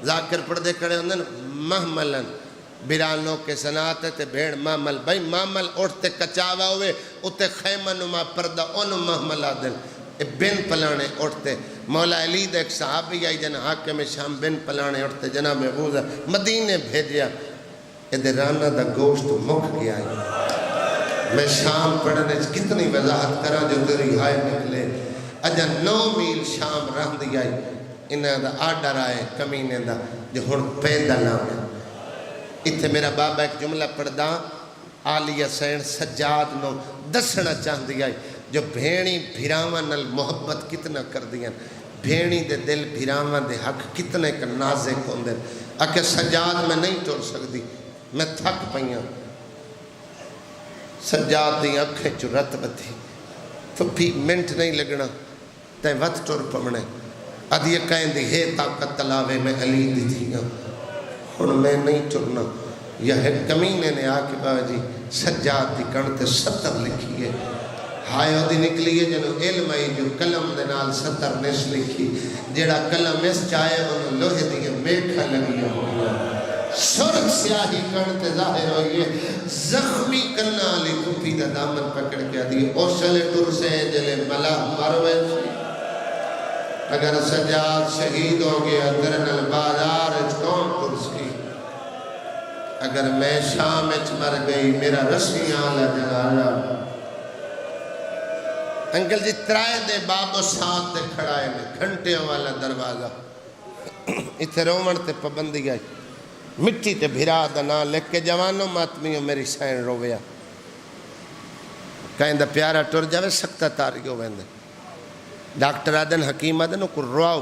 ذاکر پڑھ دے کڑے ہوندے محملن بیرانوں کے سناتے تے بھیڑ محمل بھائی محمل اٹھتے کچاوا ہوئے اتے خیمہ نما پردہ انو محمل آدن بن پلانے اٹھتے مولا علی دے ایک صحابی آئی جن حاکم شام بن پلانے اٹھتے جناب ابوذر مدینے بھیجیا ادھے رانا دا گوشت مک گیا میں شام پڑھنے کتنی وضاحت کرا جو تیری ہائے نکلے اجا 9 میل شام رہن دی آئی انہاں دا آڈر آئے کمینے دا جو ہن پیدل آئے اتھے میرا بابا ایک جملہ پڑھ دا آلیہ سین سجاد نو دسنا چاہن دی آئی جو بھینی بھیراوان نل محبت کتنا کر دیا بھینی دے دل بھیراوان دے حق کتنے کا نازک ہوندے اکے سجاد میں نہیں ٹور سکتی میں تھک پئیاں سجاد دی اکھیں جو رت بتھی تو بھی منٹ نہیں لگنا تے وقت ٹور پمنے ادھیے کہیں دی ہے طاقت تلاوے میں علی دی تھیاں ہن میں نہیں ٹورنا یہ کمینے نے آکے بابا جی سجاد دی کڑتے 70 لکھی ہے ہائے ہو دی نکلی ہے جنہوں علم آئی جو کلم دے نال 70 نس لکھی جیڑا کلم اس چاہے انہوں لوہے دیئے میکھا لگی ہوئی سرخ سیاہی کرتے ظاہر ہوئی ہے زخمی کرنا علی کپی دا دامن پکڑ کے دیئے اوشل ٹر سے جلے ملہ مروے اگر سجاد شہید ہو گیا درن البازار اچ کون کرسی اگر میں شام اچ مر گئی میرا رسیاں لجنارا انکل جی ترائے دے باب و ساتھ دے کھڑائے میں گھنٹیاں والا دروازہ اتھے رومن تے پابندی آئی مٹی تے بھرا دنا لکھ کے جوانوں ماتمیوں میری سین رویا کہیں دا پیارا ٹور جاوے سکتا تاریو ویندے ڈاکٹر آدن حکیم آدن کو رواؤ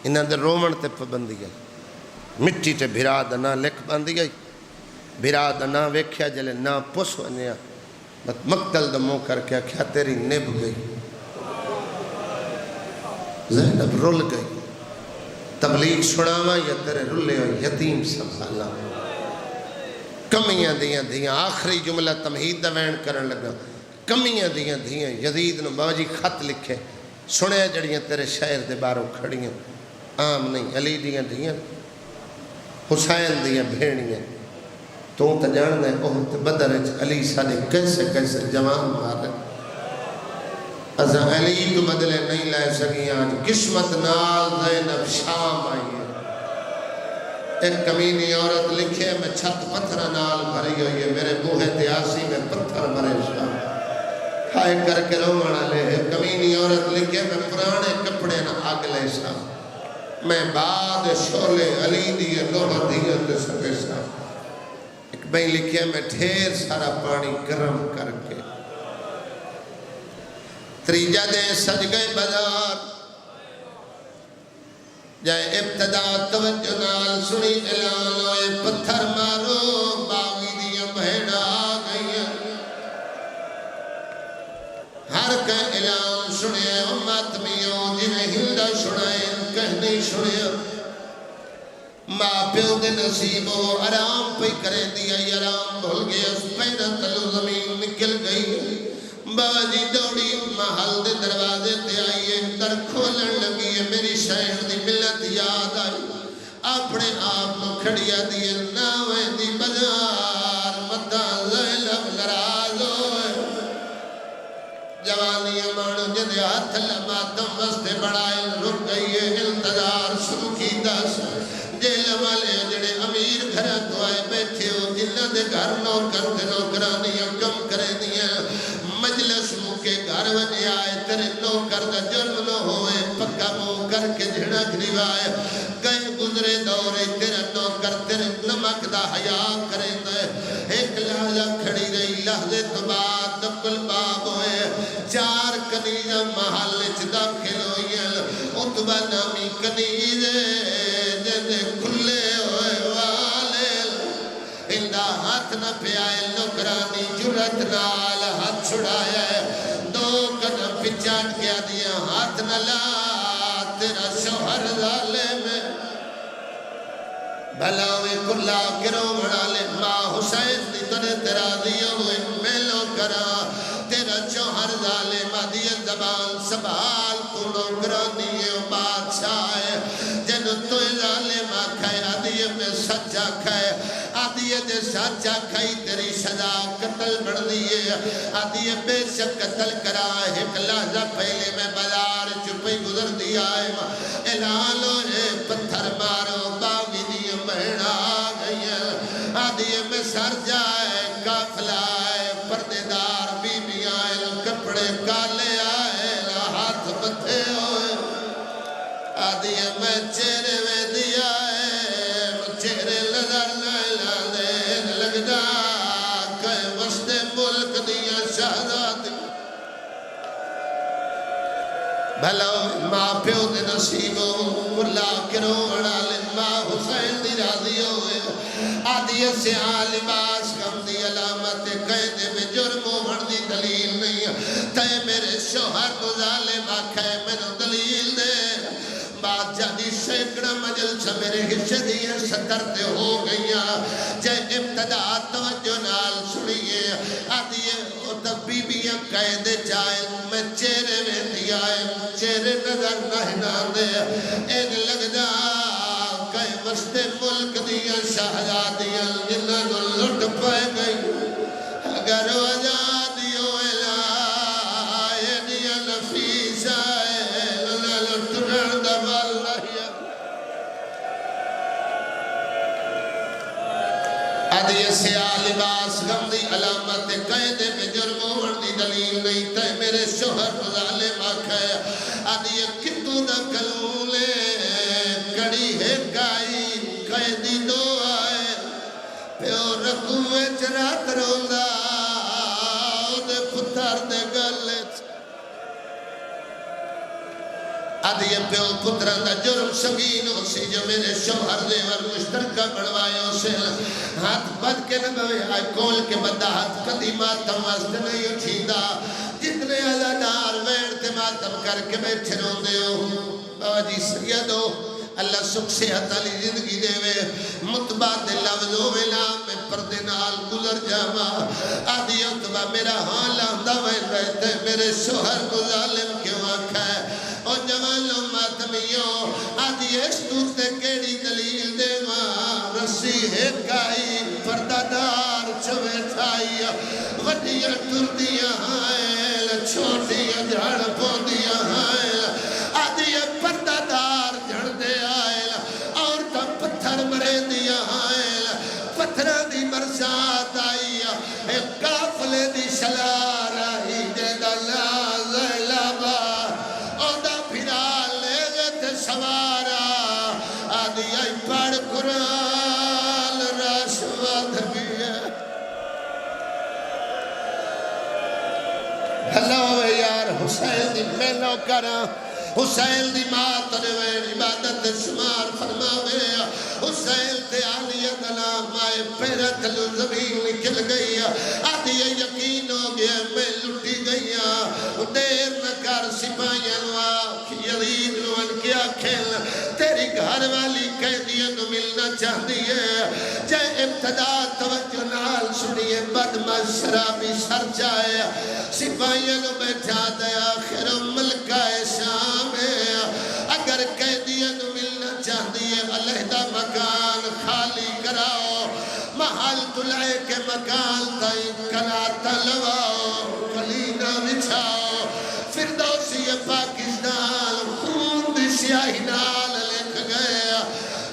انہاں دے رومن تے پابندی آئی مٹی تے بھرا دنا لکھ باندی آئی بھرا دنا ویکھیا جلے نا پس ونیا مقتل دموں کر کے کیا تیری نب گئی زینب رول گئی تبلیغ سناوا یا تیرے رلے ہو یتیم سنبھالا کمیاں دیاں دیاں آخری جملہ تمہید دا وین کرن لگا کمیاں دیاں دیاں یزید نو بابا جی خط لکھے سنے جڑیاں تیرے شہر دے باروں کھڑیاں عام نہیں علی دیاں دیاں حسین دیاں بھیڑیاں تو تا جان دے اوہت بدر علی ساڑے کیسے جوان مارے ازا علی تو بدلے نہیں لائے سکیں آج قسمت نال زینب شام آئی ہے ایک کمینی عورت لکھے میں چھت پتھر نال بھری ہوئی ہے میرے بوہے تیاسی میں پتھر بھرے شام کھائے کر کے رومانا لے ایک کمینی عورت لکھے میں پرانے کپڑے نہ آگ لے شام میں بعد شولے علی دیئے لوہ دیئے دے سکے شام ایک بھائی لکھے میں ڈھیر سارا پانی گرم کر کے تریجہ دے سج گئے بازار جائے ابتدا توجہ نال سنی اعلان ہوئے پتھر مارو باغی دیا بہنا گئی ہر کہ اعلان سنے ماتمیوں جنہیں ہندہ سنائے کہنی سنے ماں پیو دے نصیبوں آرام پہ کرے دیا آرام بھول گیا پیدا تلو زمین نکل گئی بابا جی دوڑی محل دے دروازے تے آئیے در کھولن لگی ہے میری شہر دی ملت یاد آئی اپنے آپ نو کھڑیا دیئے ناوے دی بازار مدہ زیلب نراز ہوئے جوانی مانو جدے ہاتھ لماتم وستے بڑھائے رک گئی ہے انتظار شروع کی دس جیل والے جڑے امیر گھر تو آئے بیٹھے ہو جنہ دے گھر نوکر دے نوکرانیاں کم کرے دیا مجلس مکے گھر ونے آئے تیرے نوکر دا جرم نہ ہوئے پکا مو کر کے جھڑک روائے کئی گزرے دورے تیرے نوکر تیرے نمک دا حیاء کریں دے ایک لحظہ کھڑی رہی لحظے تو بعد دکل باب ہوئے چار کنیزہ محل چھ داخل ہوئی اتبا نامی کنیزے جیسے کھلے ہوئے والے اندہ ہاتھ نہ پیائے نکرانی جرت نال ہاتھ چھڑایا ہے دو قدم پچاٹ کیا دیا ہاتھ نہ لا تیرا شوہر ظالم ہے بھلاوے کلا کرو بڑا لے ماں حسین دی تنے تیرا دیا ہوئے میلو کرا تیرا شوہر ظالم آدھی زبان سبال تو نوکرانی ہے بادشاہ ہے جنو تو ظالم آکھائے آدھی میں سچا کھائے آدھی جے سچا کھائی تیری سزا قتل بڑھ دیئے آدھی بے شک قتل کرا ایک لحظہ پہلے میں بازار چپی گزر دیا ہے اعلان ہوئے پتھر مارو باغی دیئے مہنا گئی آدھی میں سر جائے کافلہ آئے پردے دار بی بی آئے کپڑے کالے آئے ہاتھ بتھے ہوئے آدھی میں چہرے میں دیا ہے چہرے نظر نہ لگدا کہ وسط ملک دیا شہزادی بھلو ماں پیو دے نصیبوں اللہ کرو اڑالے ماں حسین دی راضی ہوئے آدھی سے لباس کم دی علامت قیدے میں جرم ہوڑ دی دلیل نہیں تے میرے شوہر کو ظالم آکھے میں نے دلیل دے بادشاہ دی سیکڑا مجلس میرے حصے دیئے ستر تے ہو گئیا جائے ابتدا توجہ نال سنیے آدھیے او تک بی بیاں قیدے چاہے میں چہرے میں دیا ہے چہرے نظر نہ دے ایک لگ جا کئی وسط ملک دیا شہزادیاں جنہاں جو لٹ پائے گئی اگر وجادی ہوئے لائے دیا نفیس آئے لنا لٹرن دبال رہیا آدھی سیاہ لباس غم دی علامت قیدے میں جرم وردی دلیل نہیں تے میرے شوہر ظالم آکھے آدھی کتو دا کلولے کڑی ہے کائی قیدی دو آئے پیو رکوے چرات روندہ دے پتھر دے گلے آدھی پیو پتران دا جرم سنگین ہو سی جو میرے شوہر دے ور مشترکہ بڑھوائے ہو سے ہاتھ بد کے نگوے آئے کول کے بدہ ہاتھ قدی ماتم وست نہیں اٹھیندہ جتنے عزادار ویڑتے ماتم کر کے بیٹھے رون دے ہو بابا جی سیدو اللہ سکھ سے حتالی زندگی دے وے متباد لفظوں میں نام میں پردے نال گزر جاما آدھی اتبا میرا حال آندہ وین رہتے میرے شوہر کو ظالم کیوں آکھا ہے اور جوانوں ماتمیوں آدھی اشتوتے کیڑی دلیل دے ماں رسی ہے کائی پردہ دار چھوے تھائی وڈیاں ٹردیاں ہائے چھوٹیاں جھاڑ پوندیاں ہائے آدھی پردہ دار جھڑ دے آئے اور تا پتھر مرے دیا ہائے پتھران دی برسات آئی ایک کافلے دی شلار آئی جیدہ لازلابا اودا پھرا لے گت سوارا آدھی آئی پڑھ قرآن راشواد بھی ہے اللہ یار حسین دی میلو کرا حسین دی ماں تنوین عبادت شمار فرماوے حسین تے عالیہ دلام مائے پیرت لو زمین نکل گئی آدھی یقین ہو گیا میں لٹی گئی دیر نہ کر سپاہیاں نوا یزید نو ان کیا کھیل تیری گھر والی قیدیاں نو ملنا چاہتی ہے جے ابتدا توجہ نال سنیے بدمش شرابی سر جائے سپاہیاں نو بیٹھا دے آخر ملکہ شام اگر قیدیاں نو ملنا چاہتی ہے علیحدہ مکان خالی کراؤ محل دلائے کے مکان تائی کناتا لواؤ کلینہ بچھاؤ فردوسی پاکستان خون دی سیاہی نال لکھ گیا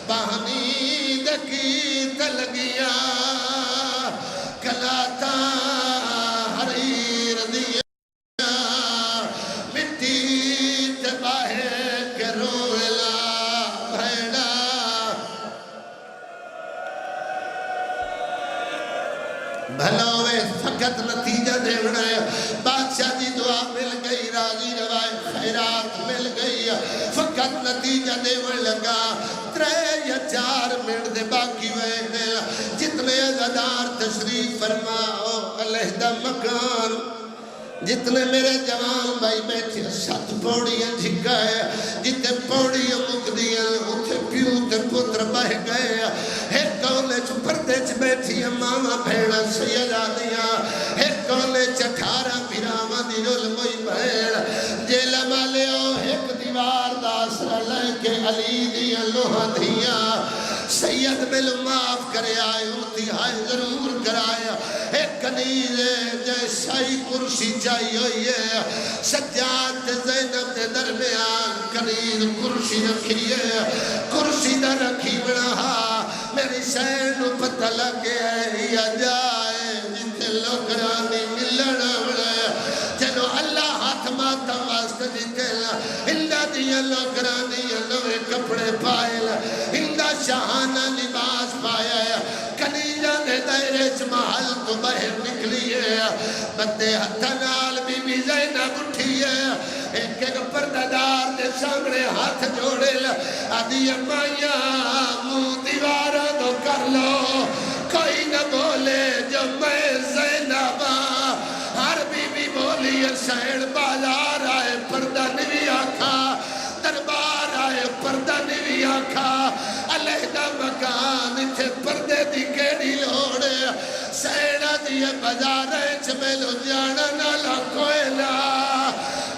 بہنی دکی تلگیا کلاتا حریر دیا مٹی تباہے کے رولا بھیڑا بھلوے فقط نتیجہ دیونا ہے بادشاہ دی دعا مل گئی راضی روائے خیرات مل گئی فقط نتیجہ دیونے لگا 3 یا 4 منٹ دے باقی ہوئے جتنے عزادار تشریف فرماؤ علیحدہ مکان جتنے میرے جوان بھائی بیٹھے 7 پوڑیاں جھکا ہے جتنے پوڑیاں مک دیا اتھے پیو تے پتر بہ گئے ایک کولے چ پردے چ بیٹھی ماما بھیڑا سیدہ دیا ایک کولے چ 18 پیراواں دی علموئی بھیڑ جیلہ مالیو ایک دیوار داسرہ لے کے علی دیا لوہا دیا سید مل معاف کرے آئے انتہائی ضرور کرائے ایک کنیز جیسائی کرسی چاہیے ہوئی ہے سجاد زینب دے درمیان کنیز کرسی رکھی ہے کرسی نہ رکھی بڑھا میری سین پتہ لگے یا جائے جتے لوگرانی ملنا بڑھے جنو اللہ ہاتھ ماتا واسطہ جتے اللہ دیا لوگرانی لوے کپڑے پائے اللہ شاہانہ لباس پایا ہے کنیجہ نے دائرے چ محل تو باہر نکلی ہے بندے ہتھنال بی بی زینب اٹھی ہے ایک ایک پردادار دے سامنے ہاتھ جوڑے آدھی امائیاں منہ دیوارہ تو کر لو کوئی نہ بولے جو میں زینب ہر بی بی بولی سین بازار آئے پردہ نوی آکھا دربار آئے پردہ نوی آکھا علیحدہ مکان اتھے پردے دی کیڑی لوڑے سینہ دیئے بازارے چمیلو جانا نالا کوئلہ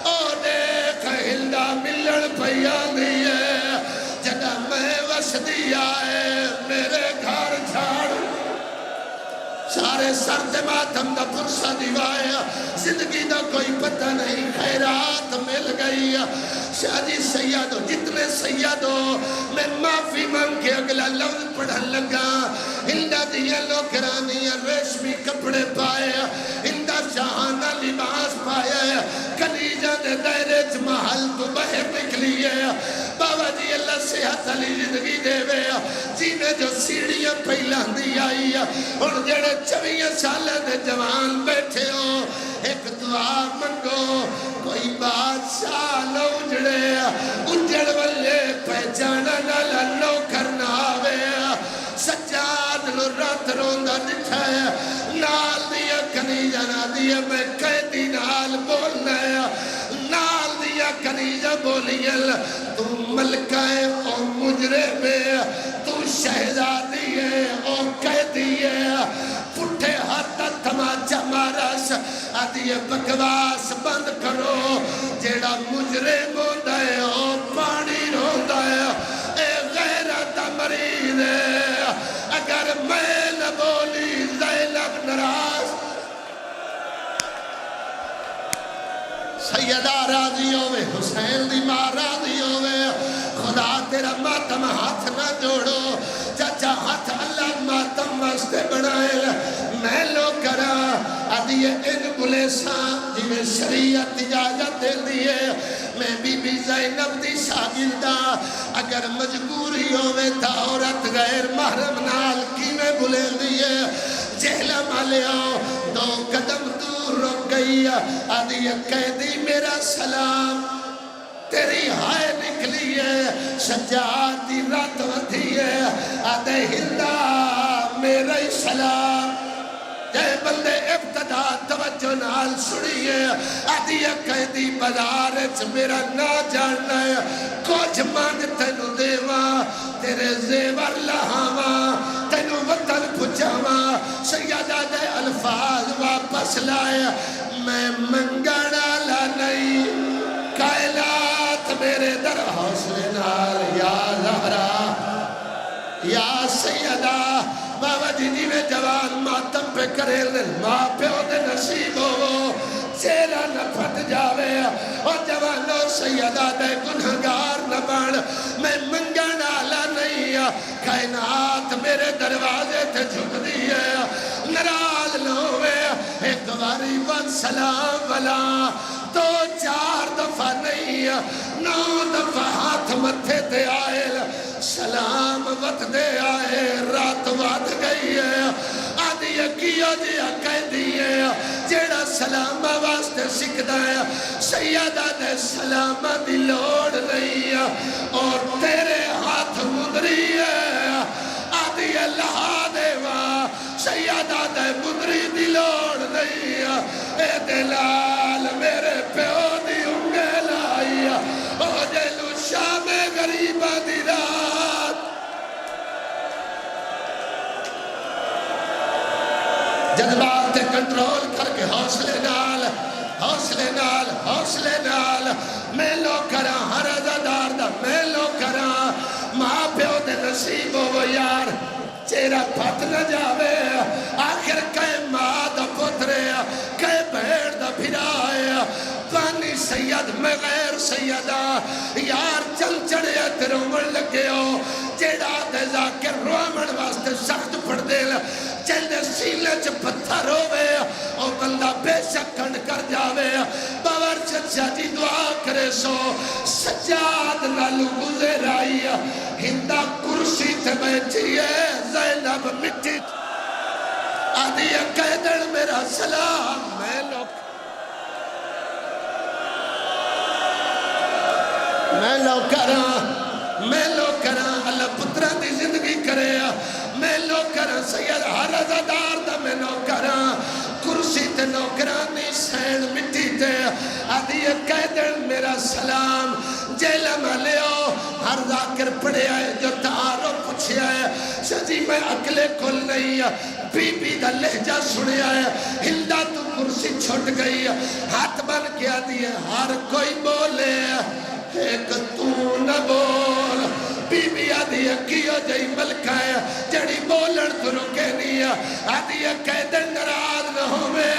او دیکھ ہلدہ ملن پیان دیئے جگہ میں وس دیا ہے میرے گھر چھاڑ سارے سرد ماتم دا پرسہ دیوایا زندگی دا کوئی پتہ نہیں خیرات مل گئی شادی سیادو جتنے سیادو میں معافی مانگ کے اگلا لفظ پڑھن لگا ہندہ دیا لوکرانی ریشمی کپڑے پائے ہندہ شاہانہ لباس پائے کنیجہ دے دائرے چ محل تو باہر نکلی ہے بابا جی اللہ صحت علی زندگی دے وے جینے جو سیڑیاں پہلان دی آئی اور جڑے 24 سالہ دے جوان بیٹھے ہو ایک دعا منگو کوئی بادشاہ نہ اجڑ والے پہچانا نالا نو کرنا آوے سجاد لو رات روندہ دکھا ہے نال دیا کنیجہ نہ دیا میں قیدی نال بولنا ہے نال دیا کنیجہ بولیل تو ملکہ ہے اور مجرے میں تو شہزادی ہے اور قیدی ہے پٹھے ہاتھ تماچا مارس آدھی بکواس بند کرو جیڑا مجرے موندہ ہے اور پانی روندہ ہے اے غیرت مریض ہے اگر میں نہ بولی زینب نراز سیدہ راضی ہوئے حسین دی ماں راضی ہوئے خدا تیرا ماتم ہاتھ نہ جوڑو چاچا ہاتھ اللہ ماتم واسطے بنائے میں لو کرا ادھیے ان گلیسان جنہیں شریعت اجازت دے دیئے میں بی بی زینب دی شاگردہ اگر مجبوری ہوئے تا عورت غیر محرم نال کی میں بلے دیئے جہلہ مالے آؤ 2 قدم دور رک گئی آدھی قیدی میرا سلام تیری ہائے نکلی ہے سجاد دی رات ودھی ہے آدھے ہندا میرا ہی سلام جے بندے ابتدا توجہ نال سنیے آدھی قیدی بازارچ میرا نہ جاننا ہے کچھ مانگ تینو دیواں تیرے زیور لہاواں تینو وطن پچاواں سیدہ دے الفاظ واپس لائے میں منگن والا نہیں کائنات میرے در حوصلے نال یا زہرا یا سیدہ بابا جی میں جوان ماتم پہ کرے ماں پیو دے نصیب ہو چیرا نہ پھٹ جاوے اور جوانو سیدہ دے گنہگار نہ بن میں منگن والا نہیں کائنات میرے دروازے تے جھک دیئے نراز لوے ایک باری بن سلام والا دو چار دفعہ نہیں 9 دفعہ ہاتھ متھے تے آئے سلام وقت دے آئے رات وعد گئی ہے آدھی کیا دیا کہہ دیئے جیڑا سلام واسطے سکھ ہے سیدہ دے سلام دی لوڑ نہیں اور تیرے ہاتھ مدری ہے آدھی لہا دیوا سیدہ دے مدری دی لوڑ نہیں اے دلال میرے پیو دی انگل آئی او جلو شام غریبہ دی رات جذبات کنٹرول کر کے حوصلے نال میں لو کراں ہر عزادار دا میں لو کراں ماں پیو دے نصیب ہو یار چیرا پھٹ نہ جاوے آخر کئے ماں دا پترے کئے بھیڑ دا بھرائے پانی سید میں غیر سیدہ یار چل چڑے ترومن لگے ہو جیڑا دے ذاکر رومن واسطے سخت پڑ دے چلے سیلے چ پتھر ہوئے اور بندہ بے شک کنڈ کر جاوے باور چچا جی دعا کرے سو سجاد نالو گزر آئی ہندہ کرسی تے بیٹھی ہے زینب مٹی آدھی قیدر میرا سلام میں لو کراں اللہ پترہ دی زندگی کرے میں لو کراں سید ہر عزادار دا میں لو کراں کرسی تے نوکرانی سین مٹی تے آدھی قیدر میرا سلام جیلہ میں لیو ہر ذاکر پڑے آئے جو تعارف پوچھے آئے سجی میں اکلے کل نہیں بی بی دا لہجہ سنے آئے ہلدا تو کرسی چھوٹ گئی ہاتھ بن کیا دیئے ہر کوئی بولے ایک تو نہ بول بی بی آدھی کیو جائی ملکہ ہے جڑی بولن تو رکے نہیں آدھی قیدر نراز نہ ہو میں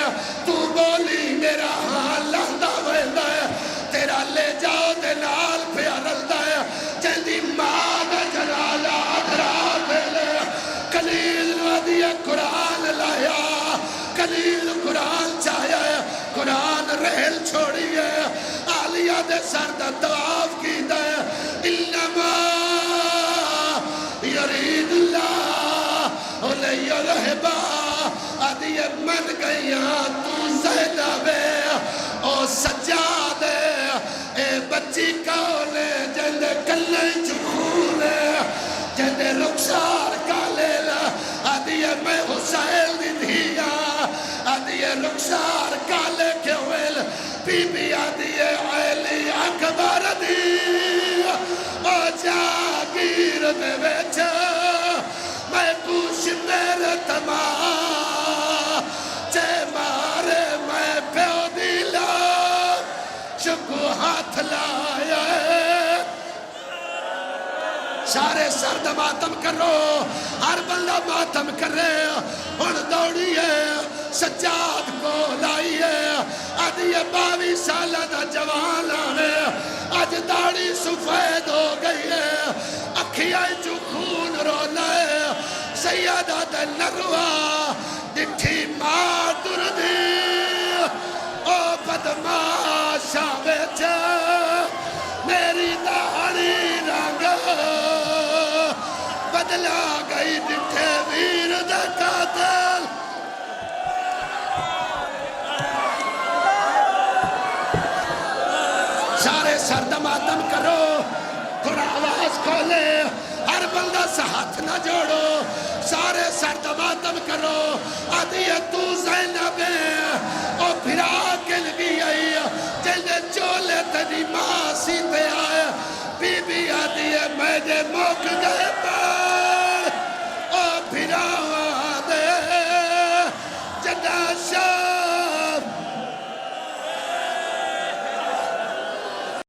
تو بولی میرا حال لہدہ ویندہ ہے تیرا لے جاؤ دے نال پہ رلدہ ہے جندی ماں دا جلالہ ادھرا دے لے کلیل وادی قرآن لایا کلیل قرآن چاہیا ہے قرآن رحل چھوڑی ہے آلیہ دے سردہ طواف کی دے انما یرید اللہ علیہ رہبا آدھی من گئیاں تو زینبے او سجادے اے بچی کولے جندے کلے چکھونے جندے رخسار کالے آدھی میں حسین دی دھیا آدھی رخسار کالے کے ویل بی بی آدھی عیلی اکبر دی او جاگیر دے بیچا میں پوچھ میرے تمام چے مارے میں پیو دیلا شکو ہاتھ لایا سارے سرد ماتم کرو ہر بندہ ماتم کرے ان دوڑیے سجاد کو لائیے آدھی 22 سالہ دا جوان آنے آج داڑی سفید ہو گئی ہے اکھیاں جو خون رونا ہے سیدہ دا نروا دکھی ماں دردی او بدماشا بیچا میری داڑی رنگ بدلا گئی دکھے ویر دا قاتل سارے سردماتم کرو، تھوڑا آواز کھولے، ہر بندہ سے ہاتھ نہ جوڑو، سارے سردماتم کرو۔ آدھی ہے تو زینب او پھرا کے لگی آئی جلدے چولے تیری ماں سیتے آئے، بی بی آدھی ہے میں جے موک گئے